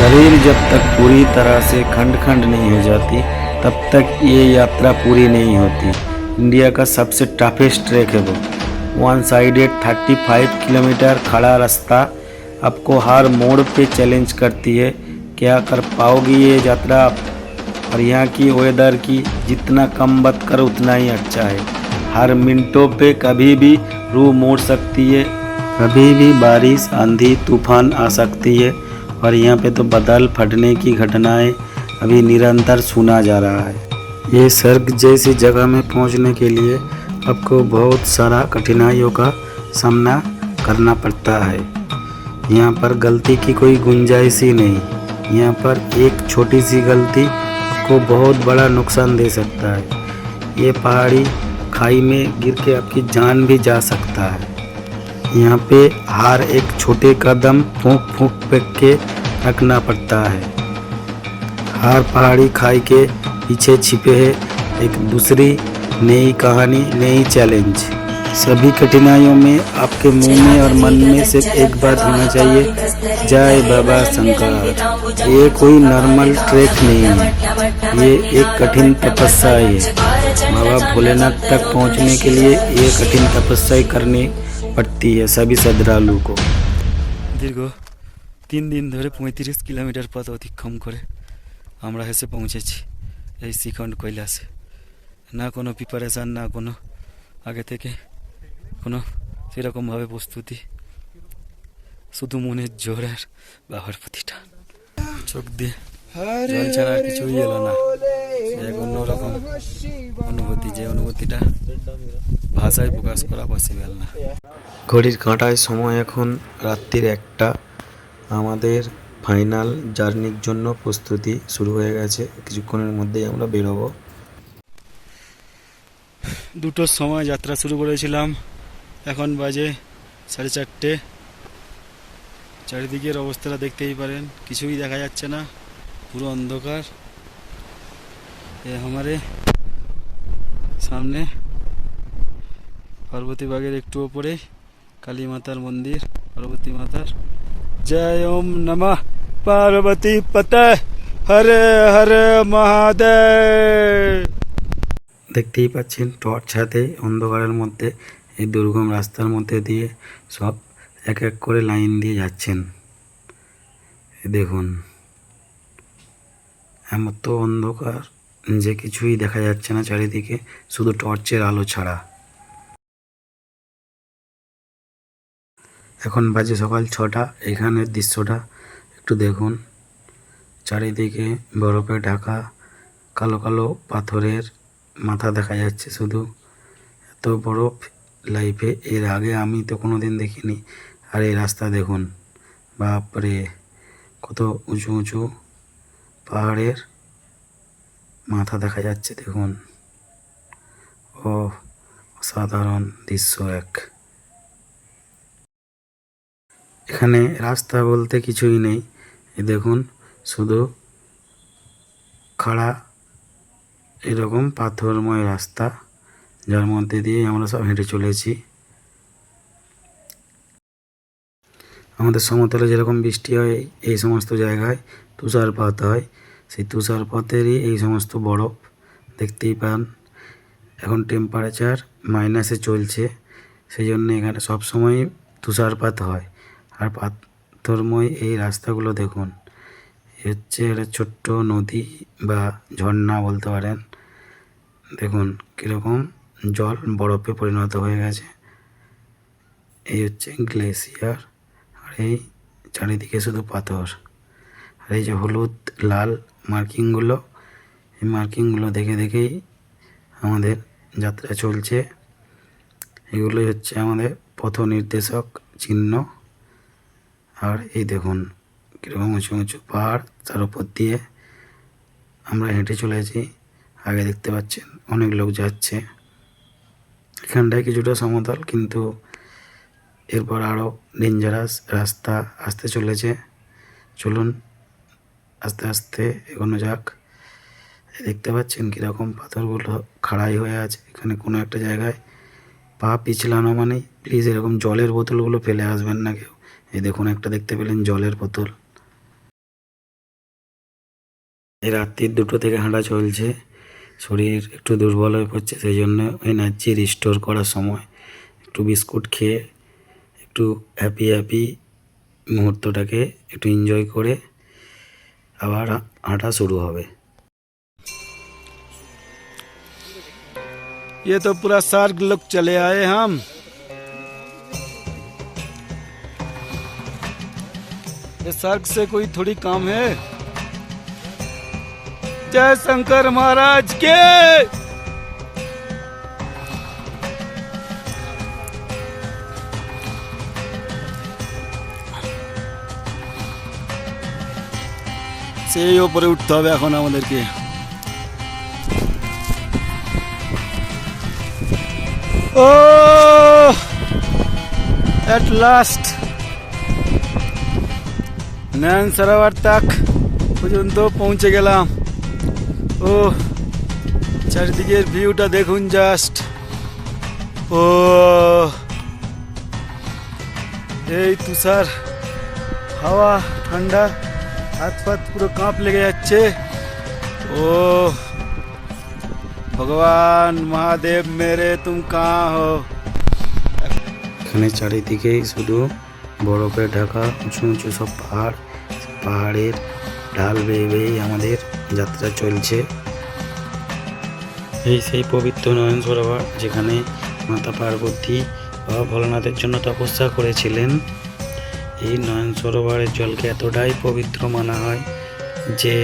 शरीर जब तक पूरी तरह से खंड खंड नहीं हो जाती तब तक ये यात्रा पूरी नहीं होती। इंडिया का सबसे टफेस्ट ट्रैक है वो। वन साइडेड 35 किलोमीटर खड़ा रास्ता आपको हर मोड़ पे चैलेंज करती है। क्या कर पाओगी ये यात्रा आप? और यहाँ की वेदर की जितना कम बात करो उतना ही अच्छा है। हर मिनटों पे कभी भी रूह मोड़ सकती है, कभी भी बारिश आंधी तूफान आ सकती है। और यहाँ पे तो बादल फटने की घटनाएं अभी निरंतर सुना जा रहा है। ये स्वर्ग जैसी जगह में पहुँचने के लिए आपको बहुत सारा कठिनाइयों का सामना करना पड़ता है। यहाँ पर गलती की कोई गुंजाइश ही नहीं। यहाँ पर एक छोटी सी गलती आपको बहुत बड़ा नुकसान दे सकता है। ये पहाड़ी खाई में गिर के आपकी जान भी जा सकता है। यहाँ पे हर एक छोटे कदम फूंक फूंक फेंक के रखना पड़ता है। हर पहाड़ी खाई के पीछे छिपे है एक दूसरी नई कहानी, नई चैलेंज। सभी कठिनाइयों में आपके मुंह में और मन में सिर्फ एक बात होना चाहिए, जय बाबा शंकर। ये कोई नॉर्मल ट्रैक नहीं है, ये एक कठिन तपस्या है। बाबा भोलेनाथ तक पहुंचने के लिए ये कठिन तपस्या करनी पड़ती है सभी श्रद्धालु को। दीर्घ 3 दिन ধরে 35 কিলোমিটার পথ অতিক্রম করে আমরা এসে পৌঁছেছি এই শ্রীখণ্ড কৈলাসে। না কোনো প্রিপারেশান, না কোনো আগে থেকে কোনো সেরকমভাবে প্রস্তুতি, শুধু মনের জোর আর বাবার প্রতিটা চোখ দিয়ে জল ছাড়া কিছুই এলো না। এক অন্যরকম অনুভূতি, যে অনুভূতিটা ভাষায় প্রকাশ করা পসিবল না। ঘড়ির কাঁটায় সময় এখন রাত্রির 1টা। আমাদের ফাইনাল জার্নির জন্য প্রস্তুতি শুরু হয়ে গেছে। কিছুক্ষণের মধ্যেই আমরা বেরোবো। 2টোর সময় যাত্রা শুরু করেছিলাম, এখন বাজে 4:30। চারিদিকের অবস্থাটা দেখতেই পারেন, কিছুই দেখা যাচ্ছে না, পুরো অন্ধকার। हमारे सामने पार्वती बागेर एकटू ओपरे काली मातार मंदिर, पार्वती मातार। जय ओम नमः पार्वती पते हरे हरे महादेव। দেখতেই পাচ্ছেন টর্চ হাতে অন্ধকারের মধ্যে এই দুর্গম রাস্তার মধ্যে দিয়ে সব এক এক করে লাইন দিয়ে যাচ্ছেন। দেখুন এমন তো অন্ধকার যে কিছুই দেখা যাচ্ছে না চারিদিকে, শুধু টর্চের আলো ছাড়া। এখন বাজে সকাল 6টা। এখানের দৃশ্যটা একটু দেখুন। চারিদিকে বরফে ঢাকা কালো কালো পাথরের মাথা দেখা যাচ্ছে শুধু। এত বরফ লাইফে এর আগে আমি তো কোনো দিন দেখিনি। আর এই রাস্তা দেখুন, বাপরে কত উঁচু উঁচু পাহাড়ের মাথা দেখা যাচ্ছে দেখুন। ও অসাধারণ দৃশ্য এক। এখানে রাস্তা বলতে কিছুই নেই, এই দেখুন শুধু খাড়া এরকম পাথরময় রাস্তা, যার মধ্যে দিয়ে আমরা সব হেঁটে চলেছি। আমাদের সমতলে যেরকম বৃষ্টি হয় এই সমস্ত জায়গায় তুষারপাত হয়, সেই তুষারপাতেরই এই সমস্ত বরফ দেখতেই পান। এখন টেম্পারেচার মাইনাসে চলছে, সেই জন্য এখানে সবসময় তুষারপাত হয়। আর পাথরময় এই রাস্তাগুলো দেখুন, হচ্ছে একটা ছোট্ট নদী বা ঝর্ণা বলতে পারেন। দেখুন কীরকম জল বরফে পরিণত হয়ে গেছে। এই হচ্ছে গ্লেসিয়ার, আর এই চারিদিকে শুধু পাথর। আর এই যে হলুদ লাল মার্কিংগুলো, এই মার্কিংগুলো দেখে দেখেই আমাদের যাত্রা চলছে। এগুলোই হচ্ছে আমাদের পথ নির্দেশক চিহ্ন। আর এই দেখুন কীরকম উঁচু উঁচু পাহাড়, তার উপর দিয়ে আমরা হেঁটে চলেছি। আগে দেখতে পাচ্ছেন অনেক লোক যাচ্ছে। এখানটায় কিছুটা সমতল, কিন্তু এরপর আরও ডেঞ্জারাস রাস্তা আসতে চলেছে। চলুন আস্তে আস্তে এগোনো যাক। দেখতে পাচ্ছেন কীরকম পাথরগুলো খাড়াই হয়ে আছে। এখানে কোনো একটা জায়গায় পা পিছলানো মানেই প্লিজ এরকম জলের বোতলগুলো ফেলে আসবেন না কেউ। এই দেখুন একটা দেখতে পেলেন জলের বোতল। এই রাত্রি 2টো থেকে হাঁটা চলছে, শরীর একটু দুর্বল হয়ে পড়ছে, সেই জন্য এনার্জি রিস্টোর করার সময় একটু বিস্কুট খেয়ে একটু হ্যাপি মুহূর্তটাকে একটু এনজয় করে আবার হাঁটা শুরু হবে। ये तो पूरा स्वर्ग लोग चले आए हम। ये स्वर्ग से कोई थोड़ी काम है। जय शंकर महाराज के। সেই উপরে উঠতে হবে এখন আমাদেরকে। Oh, at last নয়ন সরোবর তক পর্যন্ত পৌঁছে গেলাম। ও চারিদিকের ভিউটা দেখুন জাস্ট। ও এই তুষার হাওয়া ঠান্ডা, হাত ফাত পুরো কাঁপ লেগে যাচ্ছে। ও ভগবান মহাদেব মেরে তুম কাহা হো। এখানে চারিদিকেই শুধু বরফে ঢাকা উঁচু উঁচু সব পাহাড়, পাহাড়ের ঢাল বেয়ে বেয়েই আমাদের যাত্রা চলছে। এই সেই পবিত্র নয়ন সরোবর যেখানে মাতা পার্বতী বাবা ভোলানাথের জন্য তপস্যা করেছিলেন। এই নয়ন সরোবরের জলকে এতটাই পবিত্র মানা হয় যে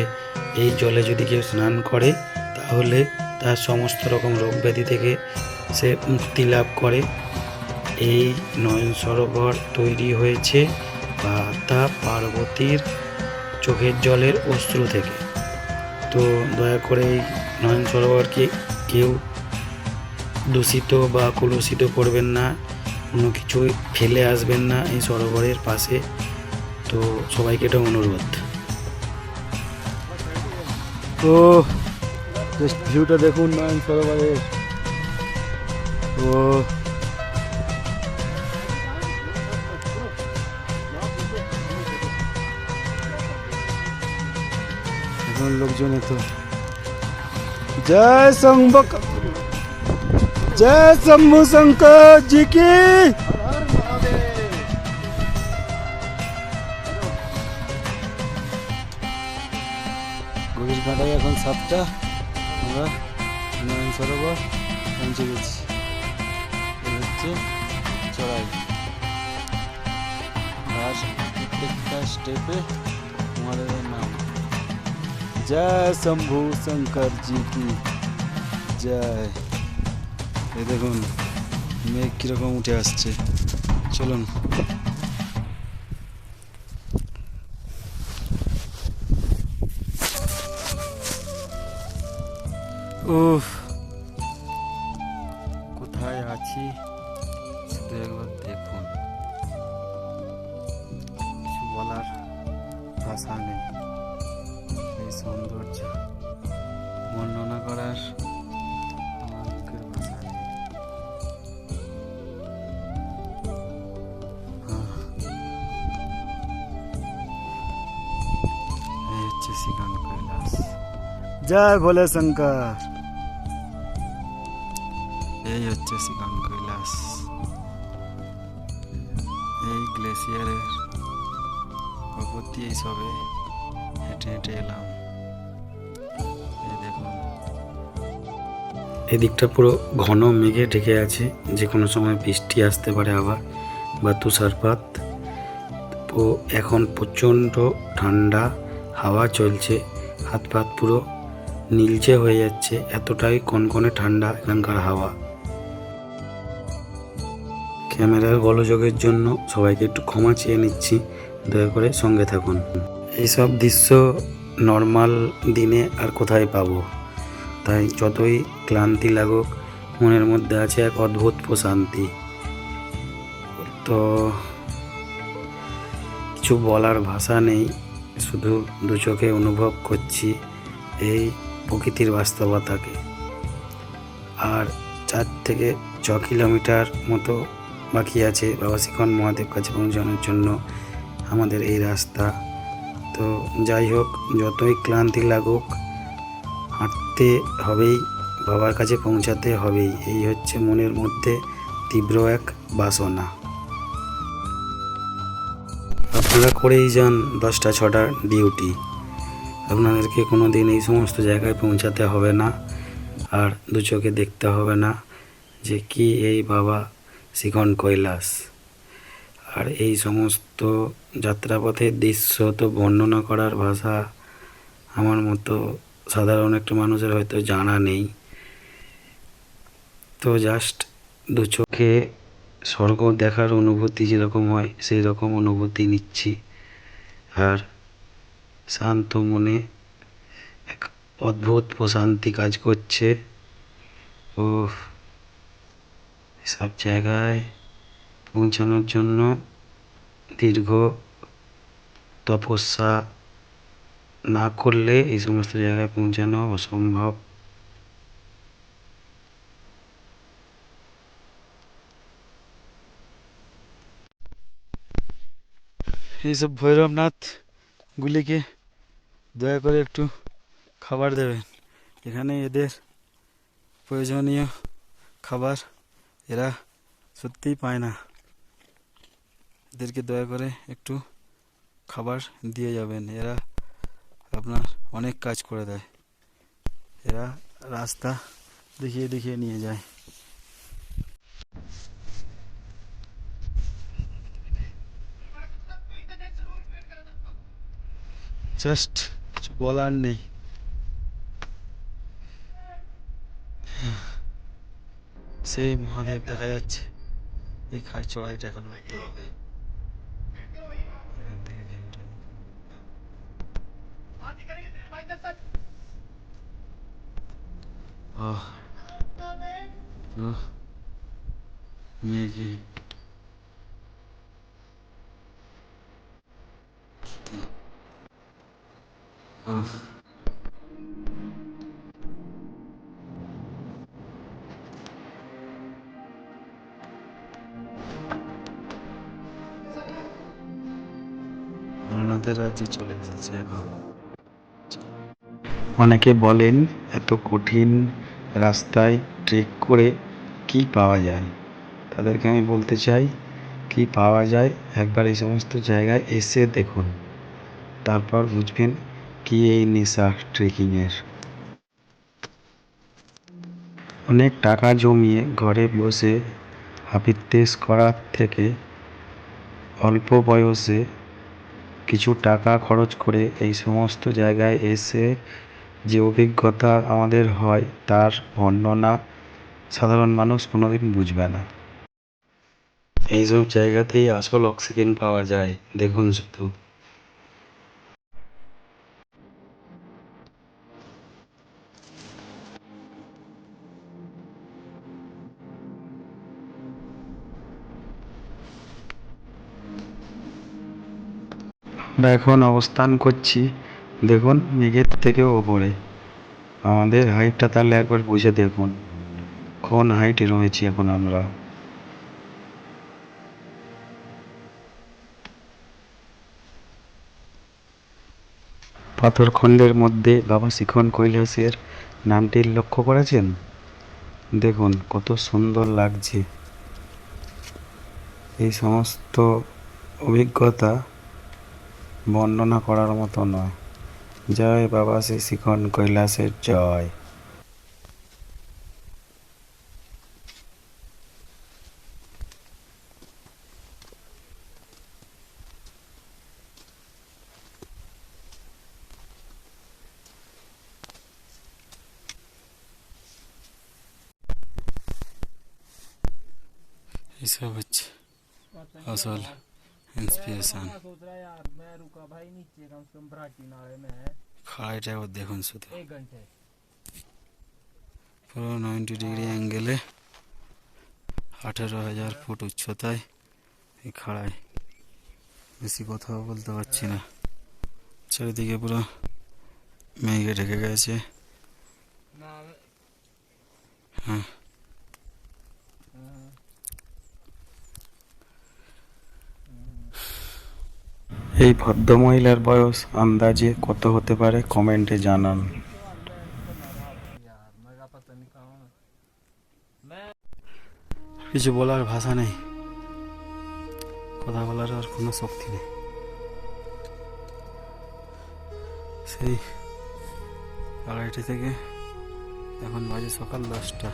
এই জলে যদি কেউ স্নান করে তাহলে তার সমস্ত রকম রোগ ব্যাধি থেকে সে মুক্তি লাভ করে। এই নয়ন সরোবর তৈরি হয়েছে মাতা পার্বতীর চোখের জলের অশ্রু থেকে। তো দয়া করে এই নয়ন সরোবরকে কেউ দূষিত বা কলুষিত করবেন না, কোনো কিছু ফেলে আসবেন না এই সরোবরের পাশে। তো সবাইকে এটা অনুরোধ। তো জাস্ট ভিউটা দেখুন নয়ন সরোবরের। ও এখন লোকজন তো জয় শম্ভু, জয় শম্ভু শঙ্কর জি কি। ঘড়ির কাঁটায় এখন 7টা, আমরা নয়ন সরোবর পৌঁছে গেছি। এই হচ্ছে চড়াই, আর প্রত্যেকটা স্টেপে মহাদেবের নাম। জয় শম্ভু শঙ্কর জি কি জয়। এই দেখুন মেঘ কিরকম উঠে আসছে। চলুন উফ, কোথায় আছি শুধু একবার দেখুন, কিছু বলার ভাষা নেই। এই সৌন্দর্য বর্ণনা করার আমার মুখের ভাষা নেই। এই হচ্ছে শ্রীকান কৈলাস। জয় ভোলে শঙ্কর। এই হচ্ছে শ্রীকান কৈলাস। এই গ্লেসিয়ারের উপর দিয়ে সবে হেঁটে হেঁটে এলাম। এই দেখুন এদিকটা পুরো ঘন মেঘে ঢেকে আছে, যে কোনো সময় বৃষ্টি আসতে পারে আবার, বা তুষারপাত। তো এখন প্রচণ্ড ঠান্ডা হাওয়া চলছে, হাত পাত পুরো নীলচে হয়ে যাচ্ছে, এতটাই কনকনে ঠান্ডা এখানকার হাওয়া। ক্যামেরার গোলযোগের জন্য সবাইকে একটু ক্ষমা চেয়ে নিচ্ছি, দয়া করে সঙ্গে থাকুন। এইসব দৃশ্য নর্মাল দিনে আর কোথায় পাবো, তাই যতই ক্লান্তি লাগুক মনের মধ্যে আছে এক অদ্ভুত প্রশান্তি। তো কিছু বলার ভাষা নেই, শুধু দু চোখে অনুভব করছি এই প্রকৃতির বাস্তবতাকে। আর 4 থেকে 6 কিলোমিটার মতো বাকি আছে বাবা শ্রীকান মহাদেব কাছে পৌঁছানোর জন্য আমাদের এই রাস্তা। তো যাই হোক, যতই ক্লান্তি লাগুক হাঁটতে হবেই, বাবার কাছে পৌঁছাতে হবেই, এই হচ্ছে মনের মধ্যে তীব্র এক বাসনা। আপনারা করেই যান 10টা 6টার ডিউটি, আপনাদেরকে কোনো দিন এই সমস্ত জায়গায় পৌঁছাতে হবে না, আর দু চোখে দেখতে হবে না যে কি এই বাবা শিখন কৈলাস। আর এই সমস্ত যাত্রাপথের দৃশ্য তো বর্ণনা করার ভাষা আমার মতো সাধারণ একটা মানুষের হয়তো জানা নেই। তো জাস্ট দু চোখে স্বর্গ দেখার অনুভূতি যেরকম হয় সেই রকম অনুভূতি নিচ্ছি, আর শান্ত মনে এক অদ্ভুত প্রশান্তি কাজ করছে। ও সব জায়গায় পৌঁছানোর জন্য দীর্ঘ তপস্যা না করলে এই সমস্ত জায়গায় পৌঁছানো অসম্ভব। এইসব ভৈরবনাথগুলিকে দয়া করে একটু খাবার দেবেন। এখানে এদের প্রয়োজনীয় খাবার এরা সত্যিই পায় না। এদেরকে দয়া করে একটু খাবার দিয়ে যাবেন, এরা আপনার অনেক কাজ করে দেয়। এরা রাস্তা দেখিয়ে দেখিয়ে নিয়ে যায়। জাস্ট কিছু বলার নেই। সেই মহাদেব দেখা যাচ্ছে এই খাই চড়াইটা এখন দেখতে হবে। আহ মেঘে আমাদের রাজ্যে চলে এসেছে এখন। অনেকে বলেন এত কঠিন রাস্তায় ট্রেক করে কি পাওয়া যায়, তাদেরকে আমি বলতে চাই কি পাওয়া যায় একবার এই সমস্ত জায়গায় এসে দেখুন, তারপর বুঝবেন কি এই নেশা ট্রেকিংয়ের। অনেক টাকা জমিয়ে ঘরে বসে হাপিত্যেশ করার থেকে অল্প বয়সে কিছু টাকা খরচ করে এই সমস্ত জায়গায় এসে যে অভিজ্ঞতা আমাদের হয় তার বর্ণনা সাধারণ মানুষ কোনোদিন বুঝবে না। এইসব জায়গাতেই আসল অক্সিজেন পাওয়া যায়, দেখুন শুধু। আমরা এখন অবস্থান করছি দেখুন মেঘের থেকেও ওপরে, আমাদের হাইটটা তাহলে একবার বুঝে দেখুন কোন হাইটে রয়েছি এখন আমরা। পাথরখণ্ডের মধ্যে বাবা শিখন কৈলাসের নামটি লক্ষ্য করেছেন? দেখুন কত সুন্দর লাগছে। এই সমস্ত অভিজ্ঞতা বর্ণনা করার মতো নয়। জয় বাবা শ্রী শিখন কৈলাসের জয়। এইসব হচ্ছে আসল ইন্সপিরেশন। খাড়াইটা একবার দেখুন শুধু, পুরো 90 ডিগ্রি অ্যাঙ্গেলে 18,000 ফুট উচ্চতায় এই খাড়াই। বেশি কথাও বলতে পারছি না, চারিদিকে পুরো মেঘে ঢেকে গেছে। হ্যাঁ, এই ভদ্রমহিলার বয়স আন্দাজে কত হতে পারে কমেন্টে জানান। কিছু বলার ভাষা নেই, কথা বলার আর কোনো শক্তি নেই। সেই 2:30 থেকে এখন বাজে সকাল 10টা।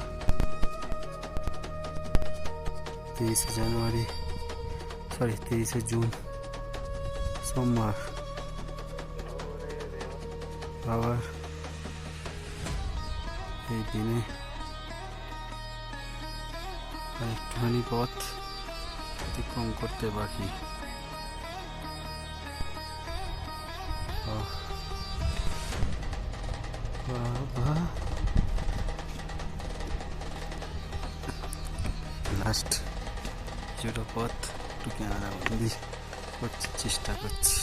23শে জুন সোমবার। আবার এই দিনে একটুখানি পথ অতিক্রম করতে বাকি। লাস্ট কিছুটা পথ একটু ক্যামেরা বন্দি করছি, চেষ্টা করছি।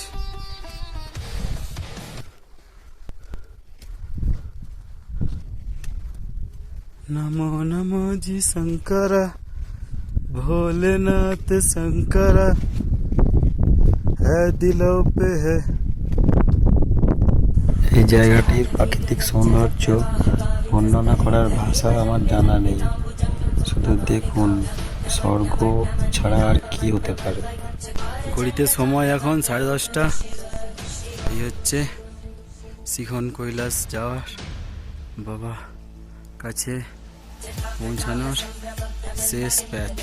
नमो नमो जी शंकरा, भोलेनाथ शंकरा, है दिलों पे है। এই জায়গাটির প্রাকৃতিক সৌন্দর্য বর্ণনা করার ভাষা আমার জানা নেই। শুধু দেখুন, স্বর্গ ছাড়া আর কি হতে পারে। ঘড়িতে সময় এখন 10:30। এই হচ্ছে শিখন কৈলাস যাওয়ার বাবা কাছে পৌঁছানোর শেষ প্যাচ।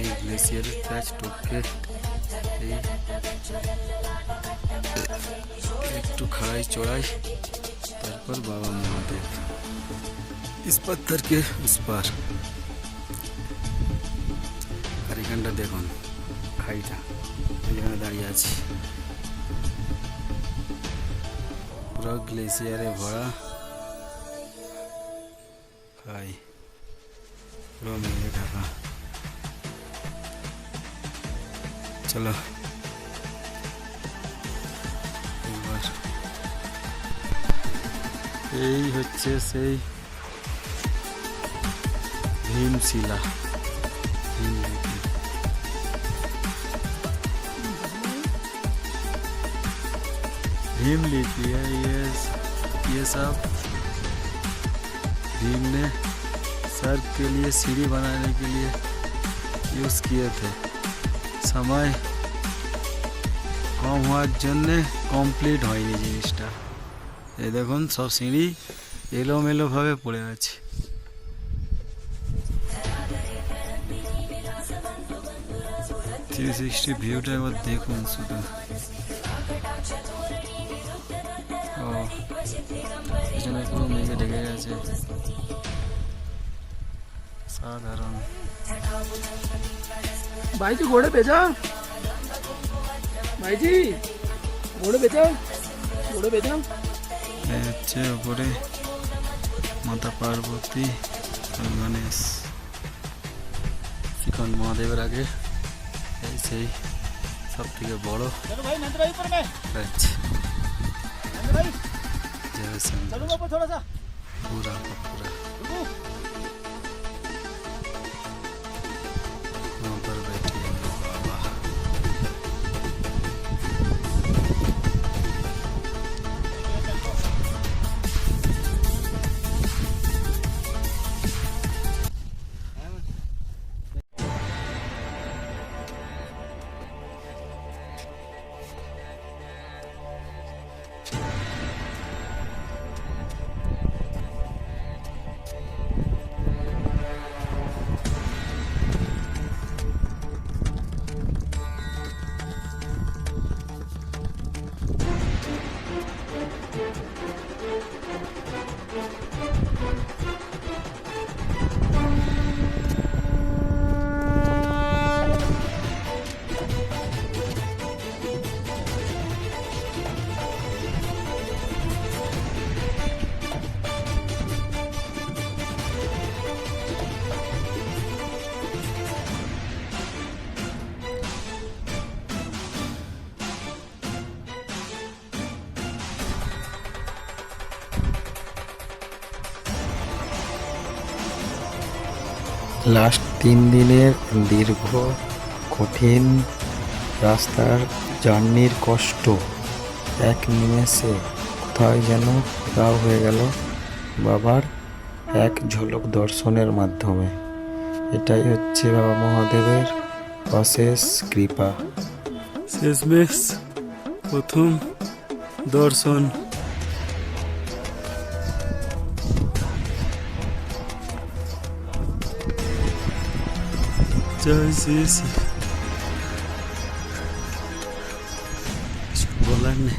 এই গ্লেসিয়ারের প্যাচ টপকে এই একটু খাড়াই চড়াই, তারপর বাবা মহাদেব। इस पत्थर के उस पार। আর এখানটা দেখুন খাইটা, এখানে দাঁড়িয়ে আছি, পুরো গ্লেসিয়ারে ভরা খাই, পুরো মেঘে ঢাকা। চলো এবার এই হচ্ছে সেই ভীমশিলা, ভীমলিপি। भीमलिपि है ये सब भीम ने सर के लिए सीढ़ी बनाने के लिए यूज़ किए थे। समय कम হওয়ার জন্যে কমপ্লিট হয়নি জিনিসটা। এই দেখুন সব সিঁড়ি এলোমেলোভাবে পড়ে আছে। থ্রি 360 ভিউটা এবার দেখুন শুধু। পিছনে পুরো মেঘে ঢেকে গেছে, সাধারণ। भाई जी घोड़े पे जाओ, भाई जी घोड़े पे जाओ, घोड़े पे जाओ। এই হচ্ছে ওপরে মাতা পার্বতী আর গণেশ। শিখন মহাদেবের আগে এই সেই সব থেকে বড় আছে। जय शंकर पूरा का पूरा वहाँ पर बैठे हैं बाबा। লাস্ট 3 দিনের দীর্ঘ কঠিন রাস্তার জার্নির কষ্ট এক নিমেষে কোথায় যেন উধাও হয়ে গেল বাবার এক ঝলক দর্শনের মাধ্যমে। এটাই হচ্ছে বাবা মহাদেবের অশেষ কৃপা। শেষমেশ প্রথম দর্শন। জয় শ্রী শ্রী। কিছু বলার নেই।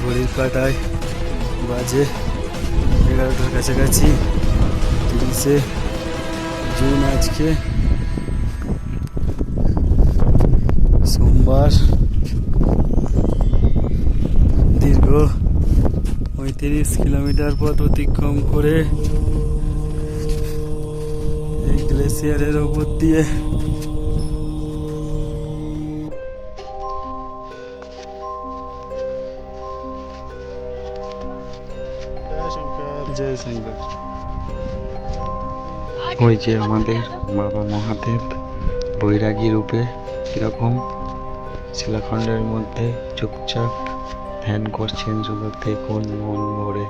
ঘড়ির কাঁটায় বাজে 11টার কাছাকাছি। 30শে জুন আজকে, সোমবার। দীর্ঘ 35 কিলোমিটার পথ অতিক্রম করে এই গ্লেসিয়ারের ওপর দিয়ে জয় শঙ্কর। ওই যে আমাদের বাবা মহাদেব বৈরাগী রূপে কিরকম শিলাখণ্ডের মধ্যে চুপচাপ ধ্যান করছেন, শুধু দেখুন মন ভরে।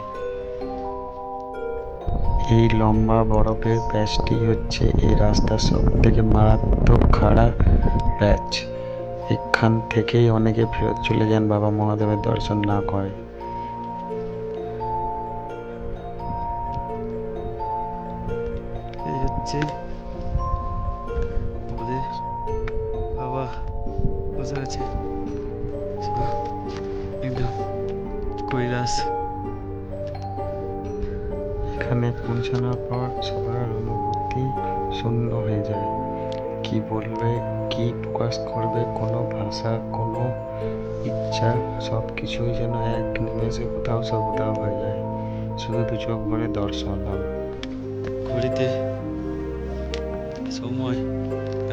এই লম্বা বরফের প্যাচটি হচ্ছে এই রাস্তার সব থেকে মারাত্মক খাড়া প্যাচ। এখান থেকেই অনেকে ফেরত চলে যান বাবা মহাদেবের দর্শন না করে। এই হচ্ছে আমাদের বাবা বসে আছে একদম কৈলাস। এখানে পৌঁছানোর পর সবার অনুভূতি শূন্য হয়ে যায়। কি বলবে, কি প্রকাশ করবে, কোনো ভাষা, কোনো ইচ্ছা, সব কিছুই যেন এক নিমেষে কোথাও সব উধাও হয়ে যায়। শুধু দু চোখ ভরে দর্শন হবে। ঘড়িতে সময়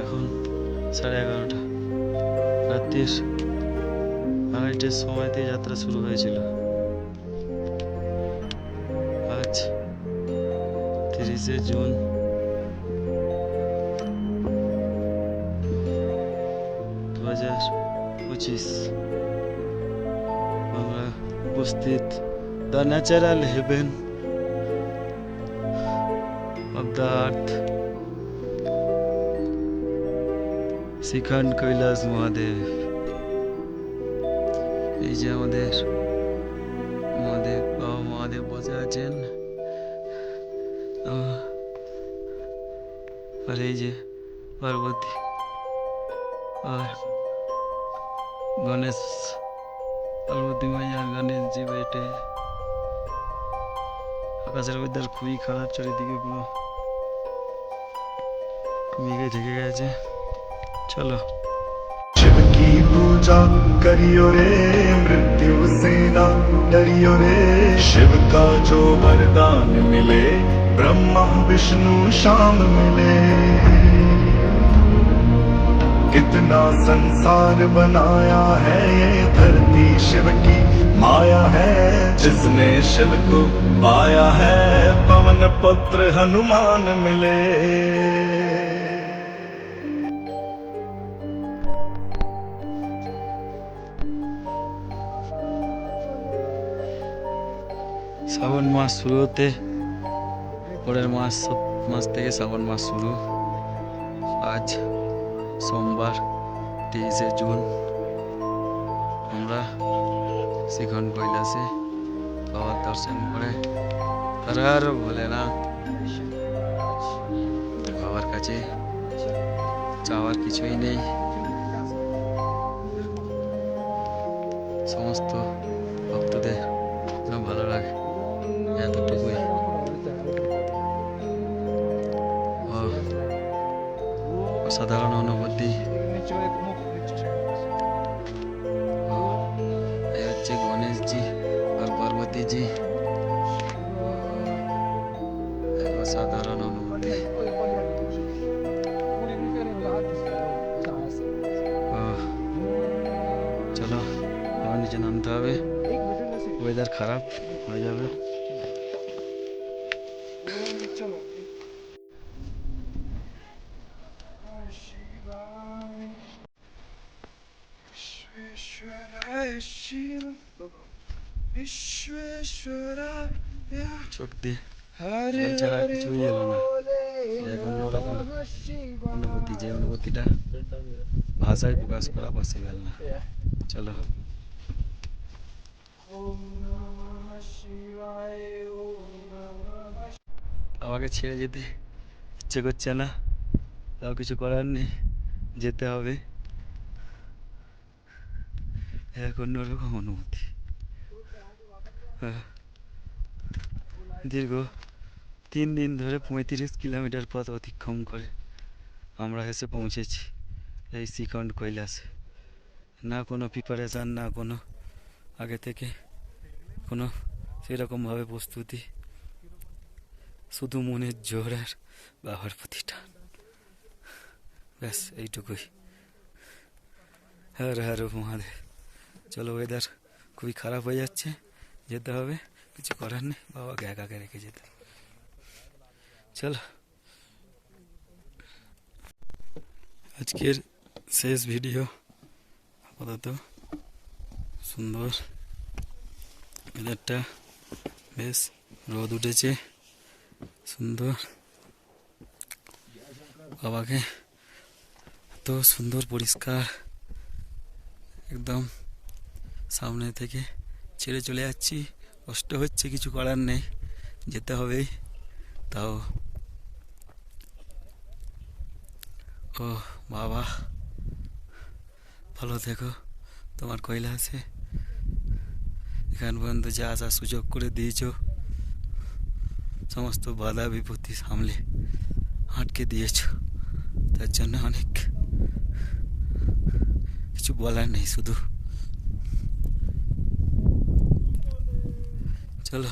এখন 11:30। রাত্রির 2:30টার সময়তে যাত্রা শুরু হয়েছিল। আজ 30শে জুন, 2025। আমরা উপস্থিত the natural heaven of the earth, Shrikhand Kailash Mahadev. এই যে আমাদের মহাদেব, বাবা মহাদেব বসে আছেন। আর এই যে পার্বতী আর গণেশ, পার্বতী মাইয়া গণেশজি বেটে। আকাশের ওয়েদার খুবই খারাপ, চারিদিকে পুরো মেঘে ঢেকে গেছে। চলো। शिव की पूजा करियो रे, मृत्यु से ना डरियो रे। शिव का जो वरदान मिले, ब्रह्मा विष्णु शाम मिले। कितना संसार बनाया है, ये धरती शिव की माया है। जिसने शिव को पाया है, पवन पुत्र हनुमान मिले। শ্রাবণ মাস শুরু হতে পরের মাস থেকে শ্রাবণ মাস শুরু। আজ সোমবার 23শে জুন। আমরা শ্রীখণ্ড কৈলাসে বাবার দর্শন করে আর বলে না, বাবার কাছে চাওয়ার কিছুই নেই। সমস্ত ভক্তদের যেন ভালো লাগে, এতটুকুই। অসাধারণ অনুভূতি। এই হচ্ছে গণেশজি। অসাধারণ অনুভূতি। আহ, চলো আবার নিচে নামতে হবে, ওয়েদার খারাপ হয়ে যাবে। চোখ দিয়ে জল ছাড়া কিছুই এলো না। এক অন্যরকম অনুভূতি, যে অনুভূতিটা ভাষায় প্রকাশ করা পসিবল না। চলো আমাকে ছেড়ে যেতে ইচ্ছে করছে না, তাও কিছু করার নেই, যেতে হবে। এক অন্যরকম অনুভূতি। দীর্ঘ 3 দিন ধরে 35 কিলোমিটার পথ অতিক্রম করে আমরা এসে পৌঁছেছি এই শ্রীখণ্ড কৈলাসে। না কোনো প্রিপারেশান, না কোনো আগে থেকে কোনো সেরকমভাবে প্রস্তুতি, শুধু মনের জোর আর বাবার প্রতি টান, ব্যাস এইটুকুই। হর হর মহাদেব। চলো, ওয়েদার খুবই খারাপ হয়ে যাচ্ছে, যেতে হবে, কিছু করার নেই, বাবাকে একাকে রেখে যেতে। চলো, আজকের শেষ ভিডিও। আপাতত সুন্দর ওয়েদারটা, বেশ রোদ উঠেছে, সুন্দর। বাবাকে এত সুন্দর পরিষ্কার একদম সামনে থেকে ছেড়ে চলে যাচ্ছি, কষ্ট হচ্ছে, কিছু করার নেই, যেতে হবেই। তাও ও বাবা, ভালো থেকো, তোমার কৈলাসে এখান পর্যন্ত যে আসার সুযোগ করে দিয়েছ, সমস্ত বাধা বিপত্তি সামলে আটকে দিয়েছ, তার জন্য অনেক কিছু বলার নেই, শুধু চলো